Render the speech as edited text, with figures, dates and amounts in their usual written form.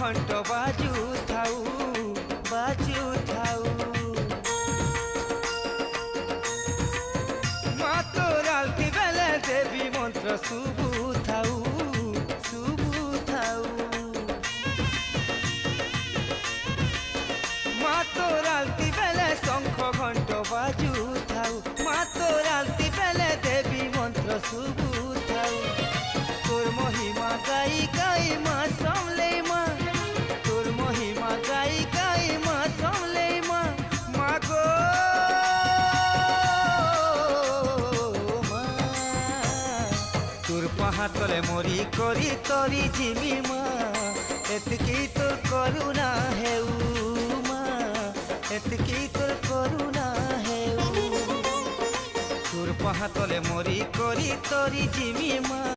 ঘণ্ট বাজু থাউ বাজু থাউ। মা তোর আলতি বেলে দেবী মন্ত্র শুভু থাউ শুভু থাউ। মা তোর আলতি বেলে শঙ্খ ঘণ্ট বাজু থাউ। মা তোর আলতি বেলে দেবী মন্ত্র শুভু থাউ। তোর মহিমা গাই গাই মা সমলে মা, তোর মহিমা গাই গাই মা সমলে মা। মা গো মা, তোর পাহাতলে মরি করি তরি জিমি মা। এতকি তোর করুণা হেউ মা, এতকি তোর করুণা হেউ। তোর পাহাতলে মরি করি তরি জিমি মা।